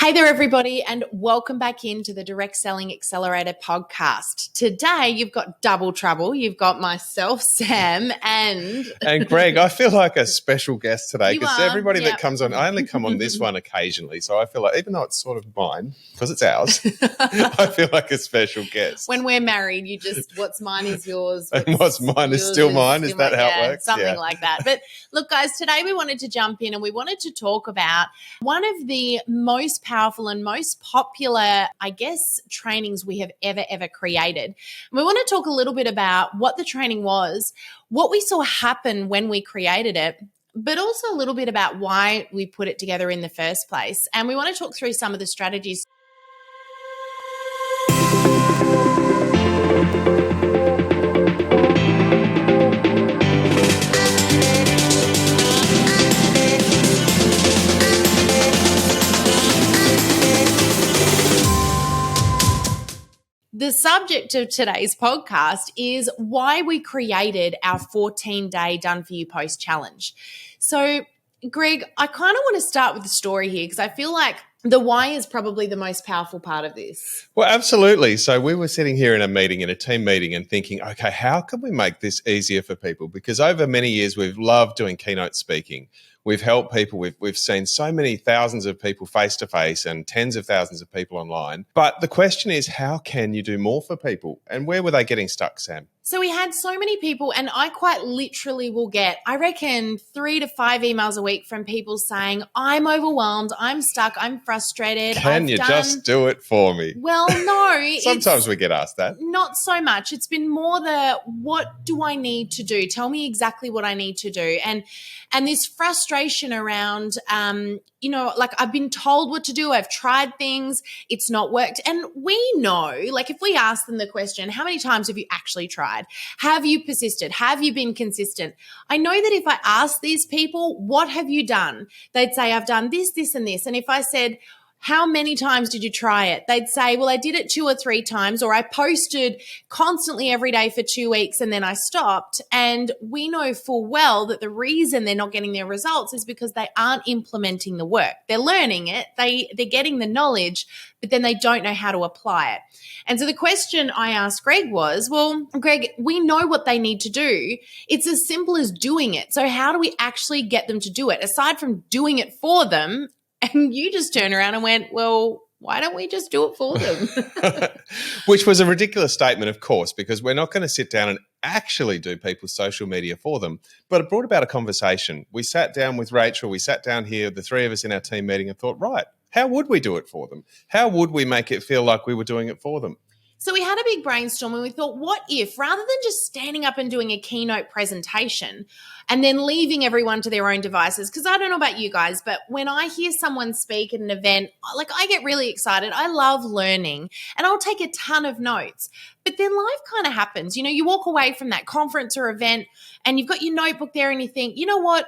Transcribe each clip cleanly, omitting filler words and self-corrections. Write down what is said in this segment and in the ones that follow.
Hey there, everybody, and welcome back into the Direct Selling Accelerator podcast. Today, you've got double trouble. You've got myself, Sam, and Greg. I feel like a special guest today You because are, everybody yep. that comes on, I only come on this one occasionally. So I feel like, even though it's sort of mine, because it's ours, I feel like a special guest. When we're married, you just, what's mine is yours. And what's mine is still mine. Is that how it works? Something like that. But look, guys, today we wanted to jump in and we wanted to talk about one of the most powerful and most popular, I guess, trainings we have ever created. And we want to talk a little bit about what the training was, what we saw happen when we created it, but also a little bit about why we put it together in the first place. And we want to talk through some of the strategies. The subject of today's podcast is why we created our 14-day Done For You Post Challenge. So, Greg, I kind of want to start with the story here because I feel like the why is probably the most powerful part of this. Well, absolutely. So we were sitting here in a team meeting and thinking, okay, how can we make this easier for people? Because over many years, we've loved doing keynote speaking. We've helped people. We've seen so many thousands of people face-to-face and tens of thousands of people online. But the question is, how can you do more for people? And where were they getting stuck, Sam? So we had so many people, and I quite literally will get, I reckon, 3 to 5 emails a week from people saying, I'm overwhelmed, I'm stuck, I'm frustrated. Can you just do it for me? Well, no. Sometimes we get asked that. Not so much. It's been more the, what do I need to do? Tell me exactly what I need to do. And this frustration around, like I've been told what to do. I've tried things. It's not worked. And we know, like if we ask them the question, how many times have you actually tried? Have you persisted? Have you been consistent? I know that if I ask these people, what have you done? They'd say, I've done this, this, and this. And if I said, how many times did you try it? They'd say, well, I did it 2 or 3 times, or I posted constantly every day for 2 weeks and then I stopped. And we know full well that the reason they're not getting their results is because they aren't implementing the work. They're learning it. They're getting the knowledge, but then they don't know how to apply it. And so the question I asked Greg was, well, Greg, we know what they need to do. It's as simple as doing it. So how do we actually get them to do it? Aside from doing it for them, and you just turned around and went, well, why don't we just do it for them? Which was a ridiculous statement, of course, because we're not going to sit down and actually do people's social media for them. But it brought about a conversation. We sat down with Rachel. We sat down here, the 3 of us in our team meeting, and thought, right, how would we do it for them? How would we make it feel like we were doing it for them? So we had a big brainstorm and we thought, what if, rather than just standing up and doing a keynote presentation and then leaving everyone to their own devices, because I don't know about you guys, but when I hear someone speak at an event, like I get really excited. I love learning and I'll take a ton of notes. But then life kind of happens. You know, you walk away from that conference or event and you've got your notebook there and you think, you know what?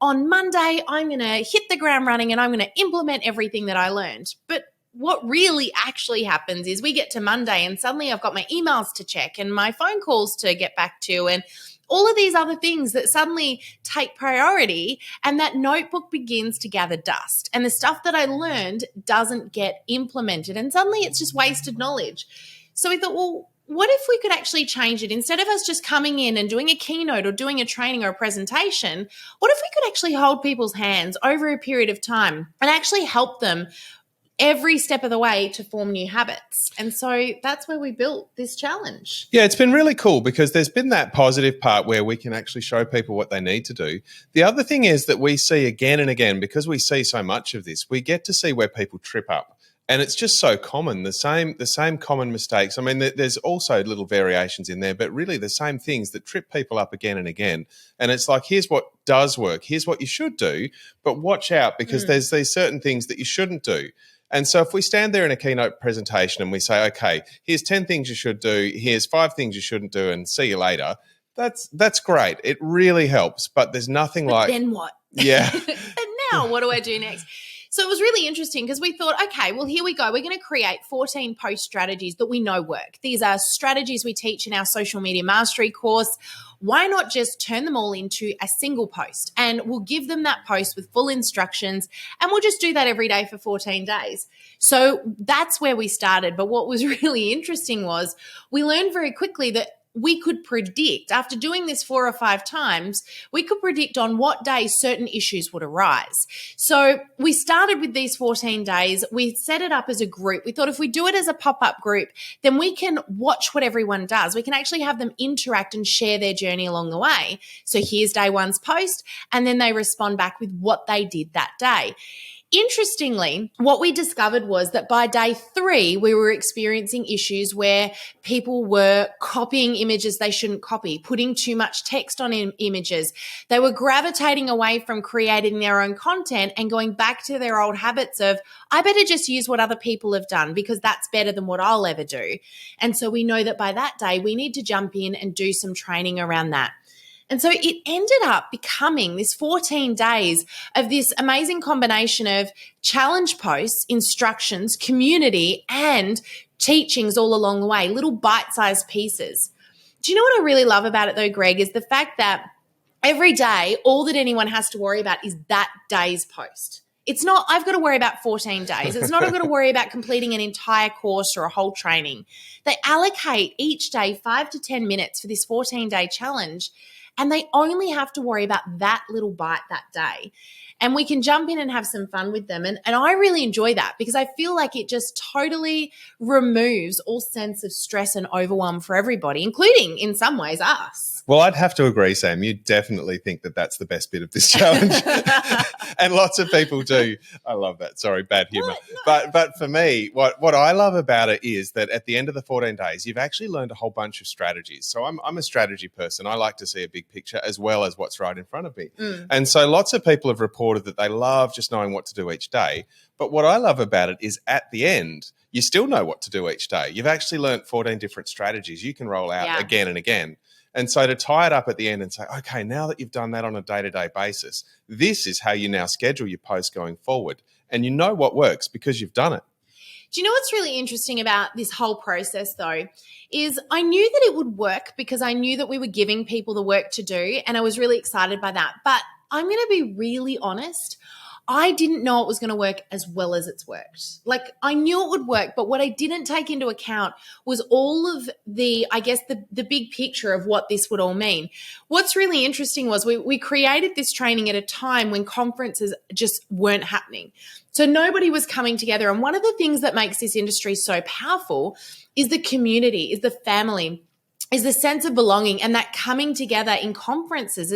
On Monday, I'm going to hit the ground running and I'm going to implement everything that I learned. But what really actually happens is we get to Monday and suddenly I've got my emails to check and my phone calls to get back to and all of these other things that suddenly take priority, and that notebook begins to gather dust. And the stuff that I learned doesn't get implemented and suddenly it's just wasted knowledge. So we thought, well, what if we could actually change it? Instead of us just coming in and doing a keynote or doing a training or a presentation, what if we could actually hold people's hands over a period of time and actually help them every step of the way to form new habits? And so that's where we built this challenge. Yeah, it's been really cool because there's been that positive part where we can actually show people what they need to do. The other thing is that we see again and again, because we see so much of this, we get to see where people trip up. And it's just so common, the same common mistakes. I mean, there's also little variations in there, but really the same things that trip people up again and again. And it's like, here's what does work. Here's what you should do, but watch out because there's these certain things that you shouldn't do. And so if we stand there in a keynote presentation and we say, okay, here's 10 things you should do, here's 5 things you shouldn't do, and see you later, that's great. It really helps, but there's nothing like... Then what? Yeah. And now what do I do next? So it was really interesting because we thought, okay, well, here we go. We're going to create 14 post strategies that we know work. These are strategies we teach in our social media mastery course. Why not just turn them all into a single post? And we'll give them that post with full instructions, and we'll just do that every day for 14 days. So that's where we started. But what was really interesting was we learned very quickly that we could predict, after doing this 4 or 5 times, we could predict on what day certain issues would arise. So we started with these 14 days. We set it up as a group. We thought if we do it as a pop-up group, then we can watch what everyone does. We can actually have them interact and share their journey along the way. So here's day one's post, and then they respond back with what they did that day. Interestingly, what we discovered was that by day 3, we were experiencing issues where people were copying images they shouldn't copy, putting too much text on images. They were gravitating away from creating their own content and going back to their old habits of, I better just use what other people have done because that's better than what I'll ever do. And so we know that by that day, we need to jump in and do some training around that. And so it ended up becoming this 14 days of this amazing combination of challenge posts, instructions, community, and teachings all along the way, little bite-sized pieces. Do you know what I really love about it though, Greg, is the fact that every day, all that anyone has to worry about is that day's post. It's not, I've got to worry about 14 days. It's not, I've got to worry about completing an entire course or a whole training. They allocate each day 5 to 10 minutes for this 14-day challenge, and they only have to worry about that little bite that day. And we can jump in and have some fun with them. And I really enjoy that because I feel like it just totally removes all sense of stress and overwhelm for everybody, including in some ways us. Well, I'd have to agree, Sam. You definitely think that that's the best bit of this challenge. And lots of people do. I love that. Sorry, bad humor. No. But for me, what I love about it is that at the end of the 14 days, you've actually learned a whole bunch of strategies. So I'm a strategy person. I like to see a big picture as well as what's right in front of me. And so lots of people have reported that they love just knowing what to do each day. But what I love about it is at the end, you still know what to do each day. You've actually learned 14 different strategies you can roll out again and again. And so to tie it up at the end and say, okay, now that you've done that on a day-to-day basis, this is how you now schedule your post going forward. And you know what works because you've done it. Do you know what's really interesting about this whole process though, is I knew that it would work because I knew that we were giving people the work to do, and I was really excited by that. But I'm going to be really honest. I didn't know it was going to work as well as it's worked. Like I knew it would work, but what I didn't take into account was all of the big picture of what this would all mean. What's really interesting was we created this training at a time when conferences just weren't happening. So nobody was coming together. And one of the things that makes this industry so powerful is the community, is the family, is the sense of belonging, and that coming together in conferences.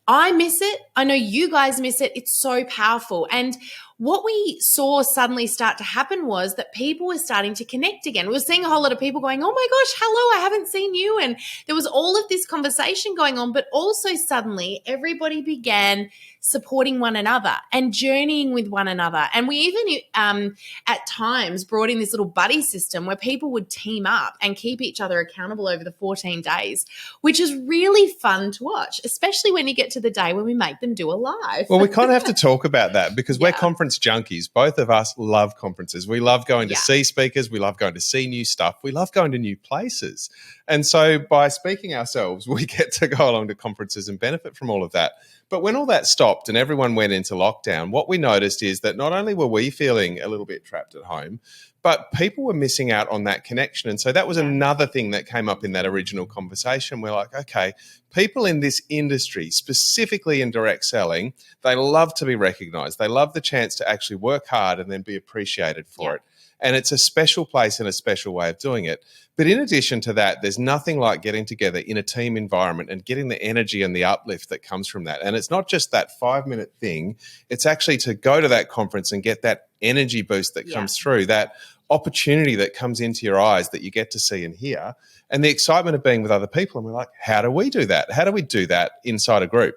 I miss it. I know you guys miss it. It's so powerful. And what we saw suddenly start to happen was that people were starting to connect again. We were seeing a whole lot of people going, oh my gosh, hello, I haven't seen you. And there was all of this conversation going on, but also suddenly everybody began supporting one another and journeying with one another. And we even at times brought in this little buddy system where people would team up and keep each other accountable over the 14 days, which is really fun to watch, especially when you get to the day when we make them do a live. Well, we kind of have to talk about that because we're conference junkies. Both of us love conferences. We love going to see speakers. We love going to see new stuff. We love going to new places. And so by speaking ourselves, we get to go along to conferences and benefit from all of that. But when all that stopped and everyone went into lockdown, what we noticed is that not only were we feeling a little bit trapped at home, but people were missing out on that connection. And so that was another thing that came up in that original conversation. We're like, okay, people in this industry, specifically in direct selling, they love to be recognized. They love the chance to actually work hard and then be appreciated for it. And it's a special place and a special way of doing it. But in addition to that, there's nothing like getting together in a team environment and getting the energy and the uplift that comes from that. And it's not just that 5-minute thing. It's actually to go to that conference and get that energy boost that comes through, that opportunity that comes into your eyes that you get to see and hear, and the excitement of being with other people. And we're like, how do we do that? How do we do that inside a group?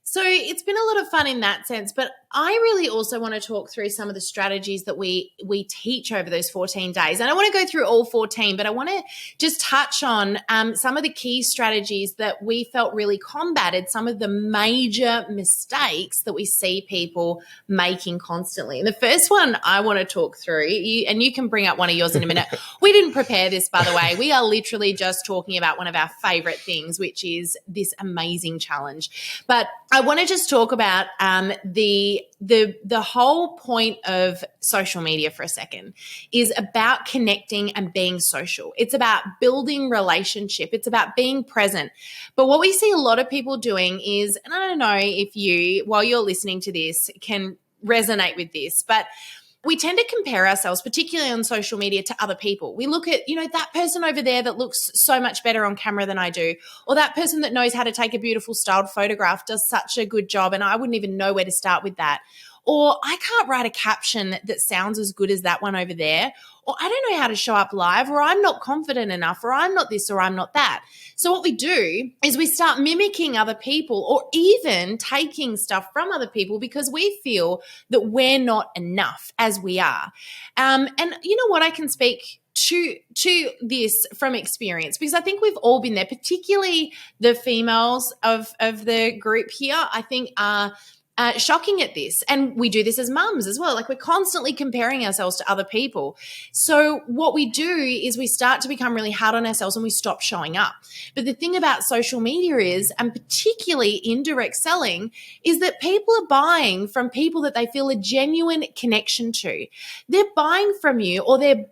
So it's been a lot of fun in that sense, but I really also want to talk through some of the strategies that we teach over those 14 days. And I want to go through all 14, but I want to just touch on some of the key strategies that we felt really combated some of the major mistakes that we see people making constantly. And the first one I want to talk through, and you can bring up one of yours in a minute. We didn't prepare this, by the way. We are literally just talking about one of our favorite things, which is this amazing challenge. But I want to just talk about the whole point of social media for a second is about connecting and being social. It's about building relationship. It's about being present. But what we see a lot of people doing is, and I don't know if you, while you're listening to this, can resonate with this, but we tend to compare ourselves, particularly on social media, to other people. We look at, that person over there that looks so much better on camera than I do, or that person that knows how to take a beautiful styled photograph does such a good job, and I wouldn't even know where to start with that. Or I can't write a caption that sounds as good as that one over there. Or I don't know how to show up live, or I'm not confident enough, or I'm not this, or I'm not that. So what we do is we start mimicking other people, or even taking stuff from other people because we feel that we're not enough as we are. And you know what? I can speak to this from experience because I think we've all been there, particularly the females of the group here, I think are shocking at this. And we do this as mums as well. Like we're constantly comparing ourselves to other people. So what we do is we start to become really hard on ourselves and we stop showing up. But the thing about social media is, and particularly indirect selling, is that people are buying from people that they feel a genuine connection to. They're buying from you, or they're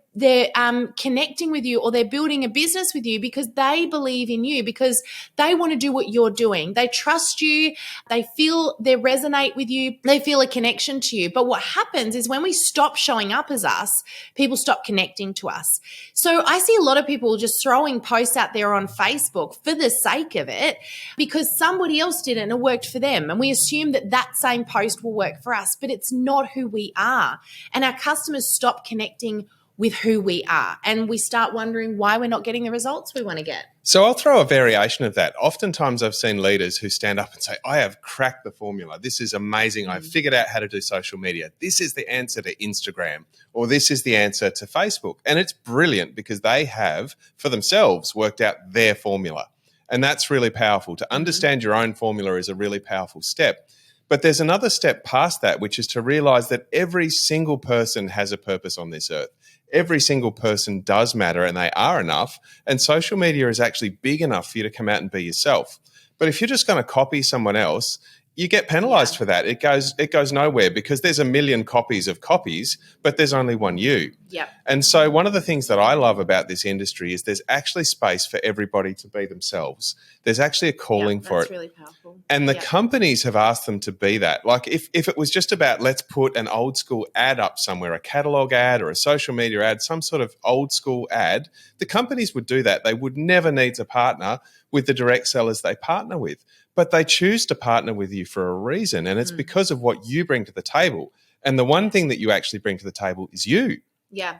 connecting with you, or they're building a business with you because they believe in you, because they want to do what you're doing. They trust you. They resonate with you. They feel a connection to you. But what happens is when we stop showing up as us, people stop connecting to us. So I see a lot of people just throwing posts out there on Facebook for the sake of it because somebody else did it and it worked for them. And we assume that that same post will work for us, but it's not who we are. And our customers stop connecting with who we are. And we start wondering why we're not getting the results we want to get. So I'll throw a variation of that. Oftentimes I've seen leaders who stand up and say, I have cracked the formula. This is amazing. I've figured out how to do social media. This is the answer to Instagram, or this is the answer to Facebook. And it's brilliant because they have, for themselves, worked out their formula. And that's really powerful. To understand your own formula is a really powerful step. But there's another step past that, which is to realize that every single person has a purpose on this earth. Every single person does matter and they are enough. And social media is actually big enough for you to come out and be yourself. But if you're just going to copy someone else, you get penalized for that. It goes nowhere because there's a million copies of copies, but there's only one you. Yeah. And so one of the things that I love about this industry is there's actually space for everybody to be themselves. There's actually a calling for it. That's really powerful. And the companies have asked them to be that. Like if it was just about let's put an old school ad up somewhere, a catalog ad or a social media ad, some sort of old school ad, the companies would do that. They would never need to partner with the direct sellers they partner with. But they choose to partner with you for a reason, and it's because of what you bring to the table. And the one thing that you actually bring to the table is you. Yeah.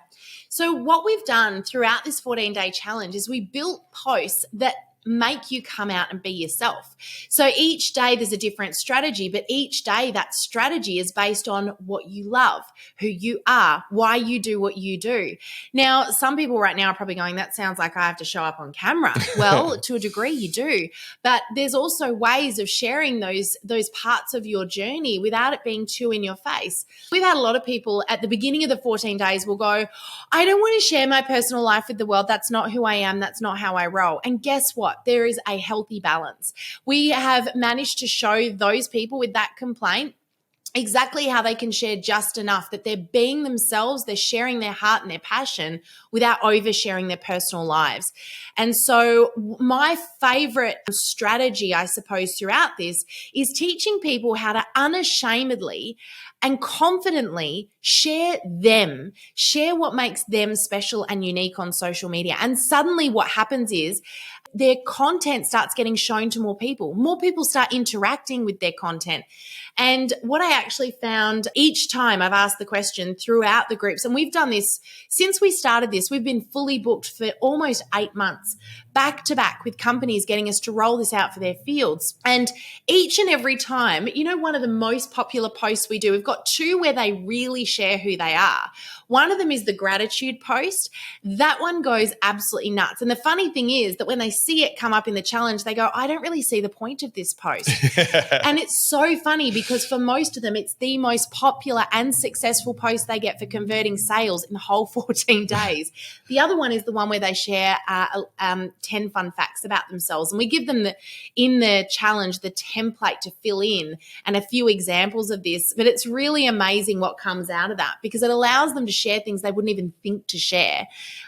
So what we've done throughout this 14-day challenge is we built posts that make you come out and be yourself. So each day there's a different strategy, but each day that strategy is based on what you love, who you are, why you do what you do. Now, some people right now are probably going, that sounds like I have to show up on camera. Well, to a degree you do, but there's also ways of sharing those parts of your journey without it being too in your face. We've had a lot of people at the beginning of the 14 days will go, I don't want to share my personal life with the world. That's not who I am. That's not how I roll. And guess what? There is a healthy balance. We have managed to show those people with that complaint exactly how they can share just enough that they're being themselves, they're sharing their heart and their passion without oversharing their personal lives. And so my favorite strategy, I suppose, throughout this is teaching people how to unashamedly and confidently share what makes them special and unique on social media. And suddenly what happens is their content starts getting shown to more people. More people start interacting with their content. And what I actually found each time I've asked the question throughout the groups, and we've done this since we started this, we've been fully booked for almost 8 months. back to back with companies getting us to roll this out for their fields. And each and every time, one of the most popular posts we do, we've got two where they really share who they are. One of them is the gratitude post. That one goes absolutely nuts. And the funny thing is that when they see it come up in the challenge, they go, I don't really see the point of this post. And it's so funny because for most of them, it's the most popular and successful post they get for converting sales in the whole 14 days. The other one is the one where they share 10 fun facts about themselves. And we give them in the challenge the template to fill in and a few examples of this. But it's really amazing what comes out of that because it allows them to share things they wouldn't even think to share.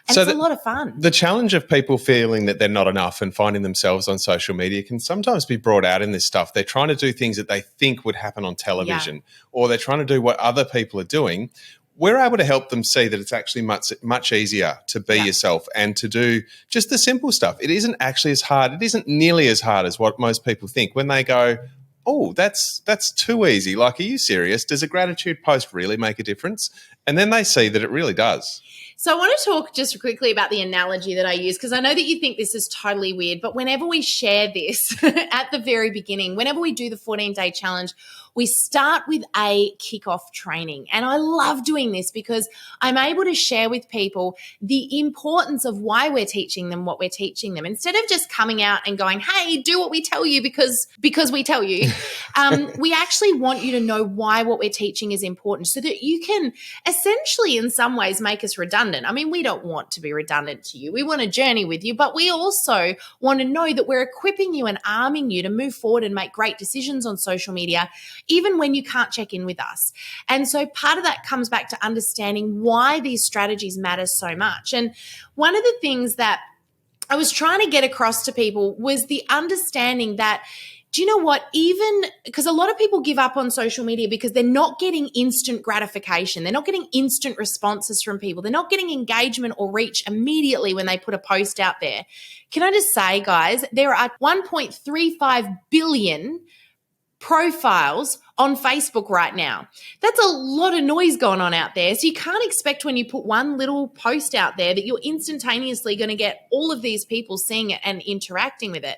And so it's a lot of fun. The challenge of people feeling that they're not enough and finding themselves on social media can sometimes be brought out in this stuff. They're trying to do things that they think would happen on television, or they're trying to do what other people are doing. We're able to help them see that it's actually much easier to be yourself and to do just the simple stuff. It isn't actually as hard. It isn't nearly as hard as what most people think when they go, oh, that's too easy. Like, are you serious? Does a gratitude post really make a difference? And then they see that it really does. So I want to talk just quickly about the analogy that I use because I know that you think this is totally weird, but whenever we share this at the very beginning, whenever we do the 14-day challenge, we start with a kickoff training. And I love doing this because I'm able to share with people the importance of why we're teaching them what we're teaching them. Instead of just coming out and going, hey, do what we tell you because we tell you, we actually want you to know why what we're teaching is important so that you can essentially in some ways make us redundant. I mean, we don't want to be redundant to you. We want to journey with you, but we also want to know that we're equipping you and arming you to move forward and make great decisions on social media, even when you can't check in with us. And so part of that comes back to understanding why these strategies matter so much. And one of the things that I was trying to get across to people was the understanding that, do you know what, even because a lot of people give up on social media because they're not getting instant gratification. They're not getting instant responses from people. They're not getting engagement or reach immediately when they put a post out there. Can I just say, guys, there are 1.35 billion profiles on Facebook right now. That's a lot of noise going on out there. So you can't expect when you put one little post out there that you're instantaneously going to get all of these people seeing it and interacting with it.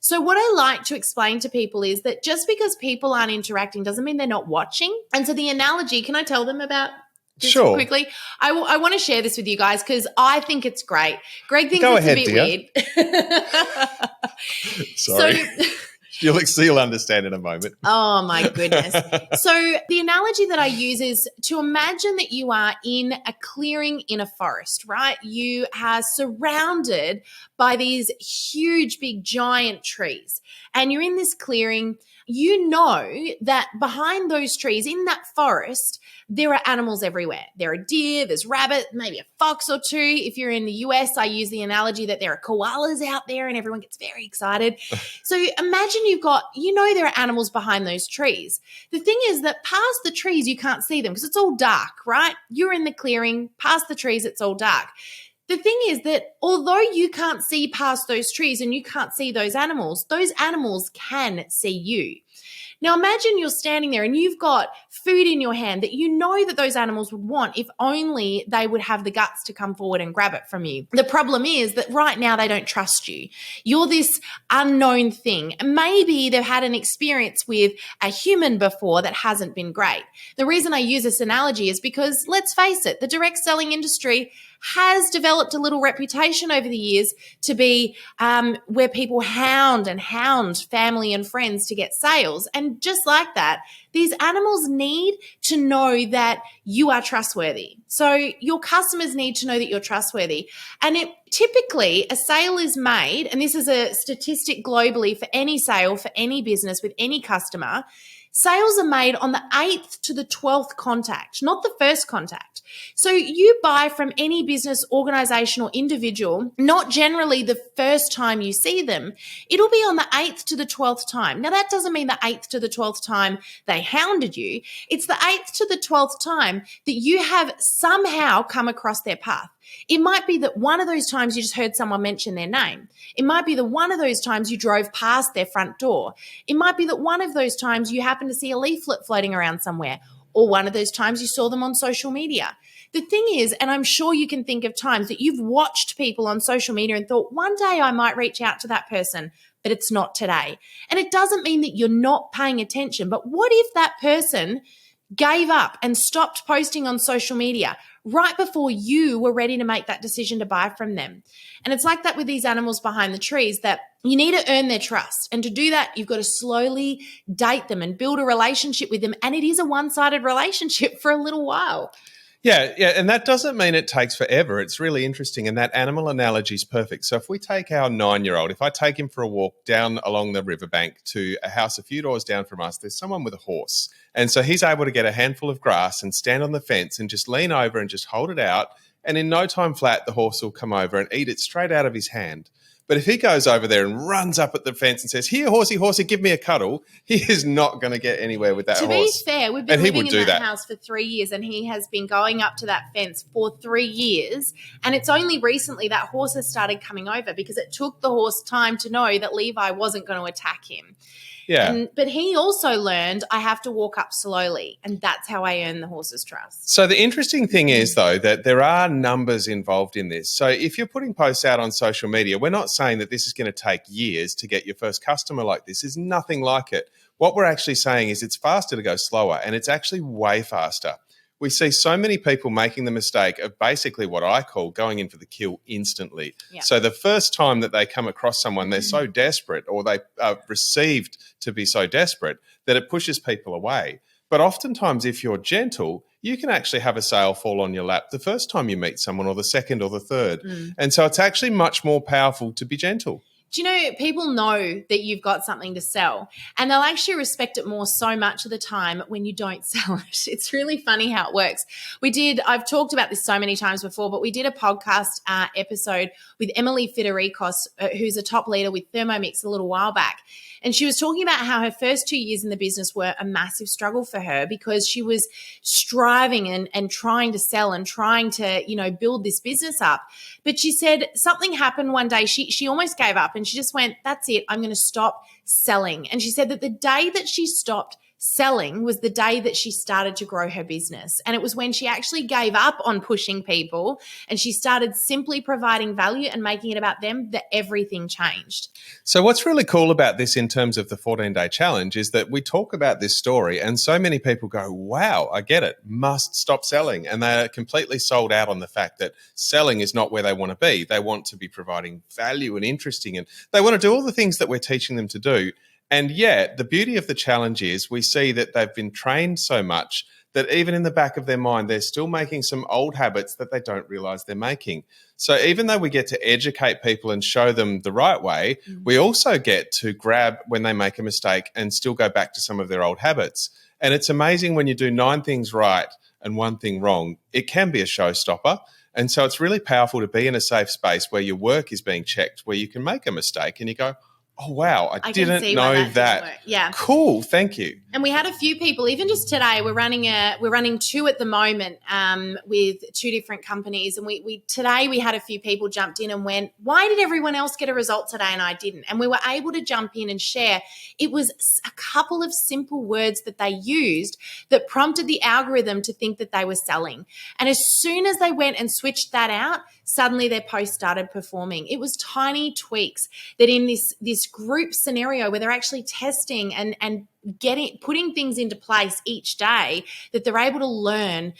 So what I like to explain to people is that just because people aren't interacting doesn't mean they're not watching. And so the analogy, can I tell them about this quickly? I want to share this with you guys because I think it's great. Greg thinks it's a bit weird. Sorry. You'll understand in a moment. Oh, my goodness. So the analogy that I use is to imagine that you are in a clearing in a forest, right? You are surrounded by these huge, big, giant trees. And you're in this clearing. You know that behind those trees in that forest, there are animals everywhere. There are deer, there's rabbit, maybe a fox or two. If you're in the US, I use the analogy that there are koalas out there and everyone gets very excited. So imagine there are animals behind those trees. The thing is that past the trees, you can't see them because it's all dark, right? You're in the clearing, past the trees, it's all dark. The thing is that although you can't see past those trees and you can't see those animals can see you. Now imagine you're standing there and you've got food in your hand that you know that those animals would want if only they would have the guts to come forward and grab it from you. The problem is that right now they don't trust you. You're this unknown thing. Maybe they've had an experience with a human before that hasn't been great. The reason I use this analogy is because, let's face it, the direct selling industry has developed a little reputation over the years to be where people hound family and friends to get sales. And just like that, these animals need to know that you are trustworthy. So your customers need to know that you're trustworthy. And typically a sale is made, and this is a statistic globally for any sale, for any business with any customer, sales are made on the 8th to the 12th contact, not the first contact. So you buy from any business, organization, or individual, not generally the first time you see them. It'll be on the 8th to the 12th time. Now, that doesn't mean the 8th to the 12th time they hounded you. It's the 8th to the 12th time that you have somehow come across their path. It might be that one of those times you just heard someone mention their name. It might be that one of those times you drove past their front door. It might be that one of those times you happened to see a leaflet floating around somewhere. or one of those times you saw them on social media. The thing is, and I'm sure you can think of times that you've watched people on social media and thought, one day I might reach out to that person, but it's not today. And it doesn't mean that you're not paying attention, but what if that person gave up and stopped posting on social media right before you were ready to make that decision to buy from them? And it's like that with these animals behind the trees, that you need to earn their trust. And to do that, you've got to slowly date them and build a relationship with them. And it is a one-sided relationship for a little while. Yeah, and that doesn't mean it takes forever. It's really interesting, and that animal analogy is perfect. So if we take our 9-year-old, if I take him for a walk down along the riverbank to a house a few doors down from us, there's someone with a horse. And so he's able to get a handful of grass and stand on the fence and just lean over and just hold it out, and in no time flat, the horse will come over and eat it straight out of his hand. But if he goes over there and runs up at the fence and says, "Here, horsey, horsey, give me a cuddle," he is not going to get anywhere with that horse. To be fair, we've been living in that house for 3 years, and he has been going up to that fence for 3 years. And it's only recently that horse has started coming over, because it took the horse time to know that Levi wasn't going to attack him. Yeah. But he also learned, I have to walk up slowly, and that's how I earn the horse's trust. So the interesting thing is, though, that there are numbers involved in this. So if you're putting posts out on social media, we're not saying that this is going to take years to get your first customer like this. There's nothing like it. What we're actually saying is it's faster to go slower, and it's actually way faster. We see so many people making the mistake of basically what I call going in for the kill instantly. Yeah. So the first time that they come across someone, they're so desperate, or they are received to be so desperate, that it pushes people away. But oftentimes, if you're gentle, you can actually have a sale fall on your lap the first time you meet someone, or the second or the third. And so it's actually much more powerful to be gentle. Do you know, people know that you've got something to sell, and they'll actually respect it more so much of the time when you don't sell it. It's really funny how it works. I've talked about this so many times before, but we did a podcast episode with Emily Federikos, who's a top leader with Thermomix, a little while back. And she was talking about how her first 2 years in the business were a massive struggle for her, because she was striving and trying to sell and trying to, build this business up. But she said something happened one day. She almost gave up, and she just went, that's it, I'm going to stop selling. And she said that the day that she stopped selling was the day that she started to grow her business. And it was when she actually gave up on pushing people and she started simply providing value and making it about them that everything changed. So what's really cool about this in terms of the 14-day challenge is that we talk about this story and so many people go, wow, I get it, must stop selling. And they're completely sold out on the fact that selling is not where they want to be. They want to be providing value and interesting, and they want to do all the things that we're teaching them to do. And yet, the beauty of the challenge is we see that they've been trained so much that even in the back of their mind, they're still making some old habits that they don't realize they're making. So even though we get to educate people and show them the right way, we also get to grab when they make a mistake and still go back to some of their old habits. And it's amazing when you do 9 things right and 1 thing wrong, it can be a showstopper. And so it's really powerful to be in a safe space where your work is being checked, where you can make a mistake and you go, oh, wow, I didn't know that. Yeah. Cool, thank you. And we had a few people, even just today, we're running 2 at the moment with 2 different companies. And today we had a few people jumped in and went, why did everyone else get a result today and I didn't? And we were able to jump in and share. It was a couple of simple words that they used that prompted the algorithm to think that they were selling. And as soon as they went and switched that out, suddenly their post started performing. It was tiny tweaks that in this group scenario where they're actually testing and putting things into place each day, that they're able to learn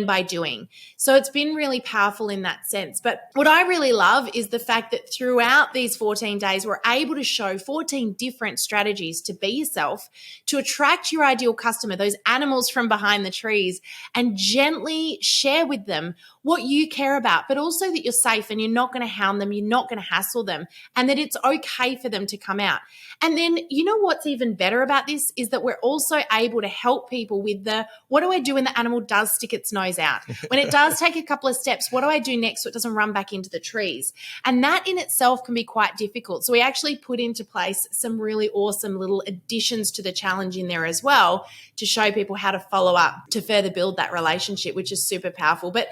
by doing. So it's been really powerful in that sense. But what I really love is the fact that throughout these 14 days, we're able to show 14 different strategies to be yourself, to attract your ideal customer, those animals from behind the trees, and gently share with them what you care about, but also that you're safe and you're not going to hound them, you're not going to hassle them, and that it's okay for them to come out. And then, you know what's even better about this is that we're also able to help people with what do I do when the animal does stick its nose out? When it does take a couple of steps, what do I do next so it doesn't run back into the trees? And that in itself can be quite difficult. So we actually put into place some really awesome little additions to the challenge in there as well to show people how to follow up to further build that relationship, which is super powerful. But,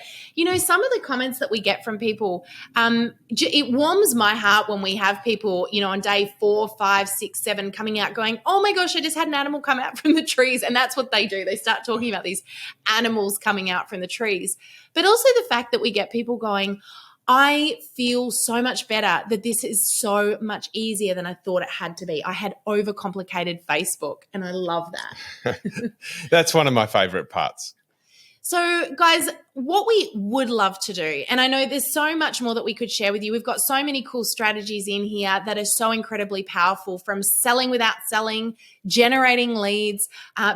some of the comments that we get from people, it warms my heart when we have people, on day 4, 5, 6, 7 coming out going, oh my gosh, I just had an animal come out from the trees, and that's what they do. They start talking about these animals coming out from the trees. But also the fact that we get people going, I feel so much better, that this is so much easier than I thought it had to be. I had overcomplicated Facebook, and I love that. That's one of my favorite parts. So, guys, what we would love to do, and I know there's so much more that we could share with you. We've got so many cool strategies in here that are so incredibly powerful, from selling without selling, generating leads,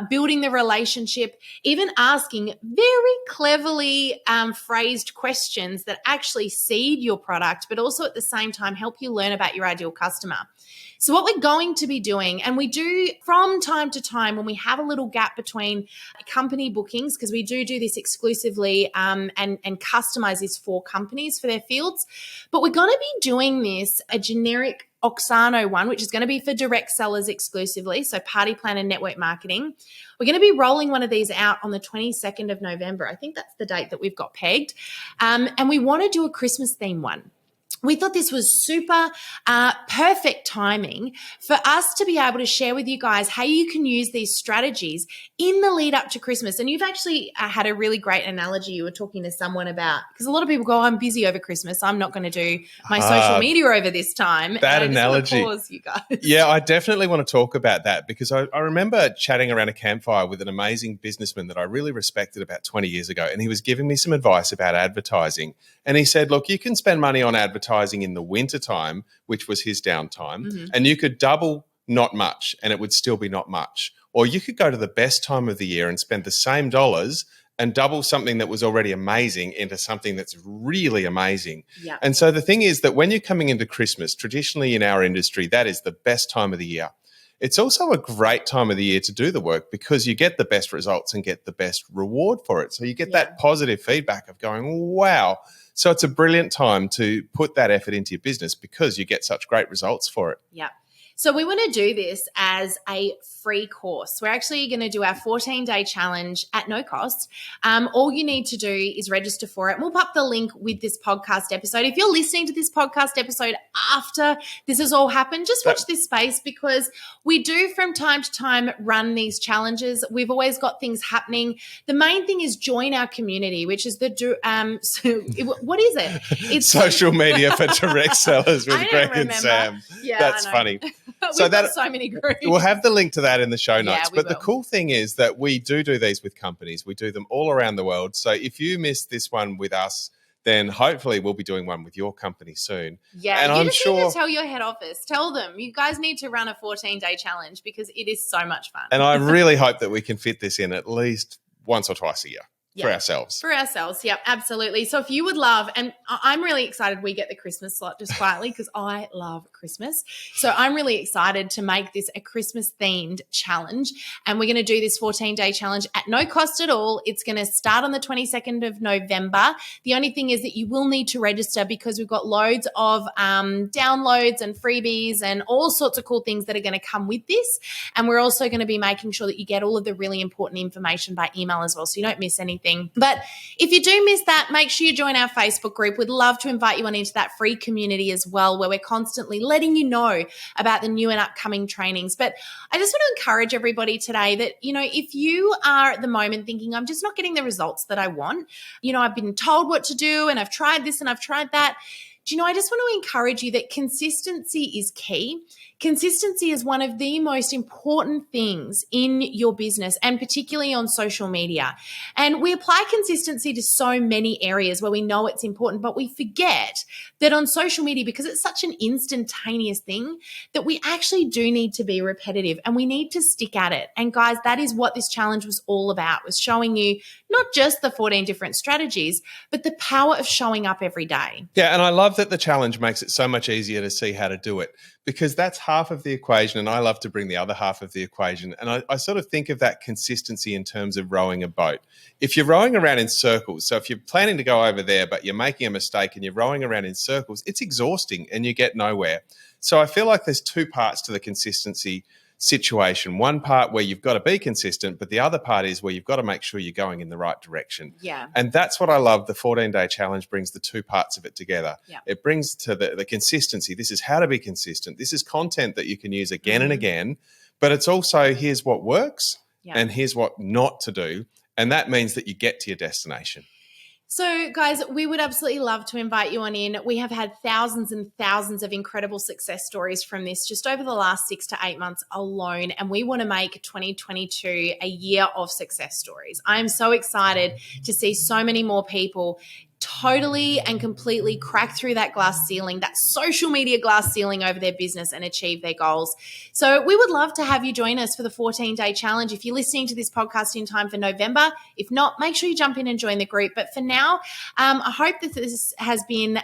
building the relationship, even asking very cleverly phrased questions that actually seed your product, but also at the same time help you learn about your ideal customer. So what we're going to be doing, and we do from time to time when we have a little gap between company bookings, because we do this exclusively and customize this for companies for their fields, but we're going to be doing this, a generic Auxano one, which is going to be for direct sellers exclusively, so party plan and network marketing. We're going to be rolling one of these out on the 22nd of November. I think that's the date that we've got pegged. And we want to do a Christmas theme one. We thought this was super perfect timing for us to be able to share with you guys how you can use these strategies in the lead up to Christmas. And you've actually had a really great analogy you were talking to someone about, because a lot of people go, I'm busy over Christmas, I'm not going to do my social media over this time. That and analogy. Pause, you guys. Yeah, I definitely want to talk about that, because I remember chatting around a campfire with an amazing businessman that I really respected about 20 years ago, and he was giving me some advice about advertising. And he said, look, you can spend money on advertising in the wintertime, which was his downtime, and you could double not much and it would still be not much. Or you could go to the best time of the year and spend the same dollars and double something that was already amazing into something that's really amazing. Yeah. And so the thing is that when you're coming into Christmas, traditionally in our industry, that is the best time of the year. It's also a great time of the year to do the work, because you get the best results and get the best reward for it. So you get that positive feedback of going, wow. So it's a brilliant time to put that effort into your business, because you get such great results for it. Yeah. So we want to do this as a free course. We're actually going to do our 14-day challenge at no cost. All you need to do is register for it. We'll pop the link with this podcast episode. If you're listening to this podcast episode after this has all happened, just watch this space, because we do from time to time run these challenges. We've always got things happening. The main thing is join our community, which is what is it? It's social media for direct sellers with Greg and Sam. Yeah, that's funny. We've got so many groups. We'll have the link to that in the show notes. Yeah, but the cool thing is that we do these with companies. We do them all around the world. So if you missed this one with us, then hopefully we'll be doing one with your company soon. Yeah, and you just need to tell your head office. Tell them, you guys need to run a 14-day challenge, because it is so much fun. And I really hope that we can fit this in at least once or twice a year. For ourselves. For ourselves, yep, absolutely. So if you would love, and I'm really excited we get the Christmas slot just quietly, because I love Christmas. So I'm really excited to make this a Christmas-themed challenge. And we're going to do this 14-day challenge at no cost at all. It's going to start on the 22nd of November. The only thing is that you will need to register, because we've got loads of downloads and freebies and all sorts of cool things that are going to come with this. And we're also going to be making sure that you get all of the really important information by email as well, so you don't miss anything. But if you do miss that, make sure you join our Facebook group. We'd love to invite you on into that free community as well, where we're constantly letting you know about the new and upcoming trainings. But I just want to encourage everybody today that, if you are at the moment thinking, I'm just not getting the results that I want, I've been told what to do and I've tried this and I've tried that. I just want to encourage you that consistency is key. Consistency is one of the most important things in your business, and particularly on social media. And we apply consistency to so many areas where we know it's important, but we forget that on social media, because it's such an instantaneous thing, that we actually do need to be repetitive and we need to stick at it. And guys, that is what this challenge was all about, was showing you not just the 14 different strategies, but the power of showing up every day. Yeah, and I love that the challenge makes it so much easier to see how to do it, because that's half of the equation, and I love to bring the other half of the equation. And I sort of think of that consistency in terms of rowing a boat. If you're rowing around in circles, so if you're planning to go over there but you're making a mistake and you're rowing around in circles, it's exhausting and you get nowhere. So I feel like there's two parts to the consistency situation. One part where you've got to be consistent, but the other part is where you've got to make sure you're going in the right direction. Yeah. And that's what I love. The 14-day challenge brings the two parts of it together. Yeah. It brings to the consistency. This is how to be consistent. This is content that you can use again and again, but it's also here's what works Yeah. and here's what not to do. And that means that you get to your destination. So, guys, we would absolutely love to invite you on in. We have had thousands and thousands of incredible success stories from this just over the last 6 to 8 months alone. And we want to make 2022 a year of success stories. I am so excited to see so many more people totally and completely crack through that glass ceiling, that social media glass ceiling over their business and achieve their goals. So we would love to have you join us for the 14-day challenge. If you're listening to this podcast in time for November, if not, make sure you jump in and join the group. But for now, I hope that this has been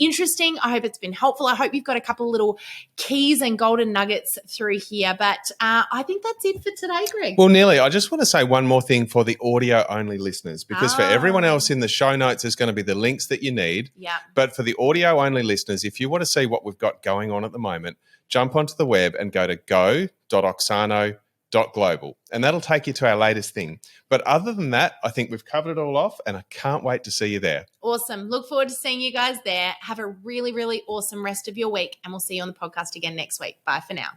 interesting. I hope it's been helpful. I hope you've got a couple of little keys and golden nuggets through here. But I think that's it for today, Greg. Well, Neely, I just want to say one more thing for the audio-only listeners, because for everyone else in the show notes, there's going to be the links that you need. Yeah. But for the audio-only listeners, if you want to see what we've got going on at the moment, jump onto the web and go to go.auxano.global, and that'll take you to our latest thing. But other than that, I think we've covered it all off, and I can't wait to see you there. Awesome. Look forward to seeing you guys there. Have a really, really awesome rest of your week, and we'll see you on the podcast again next week. Bye for now.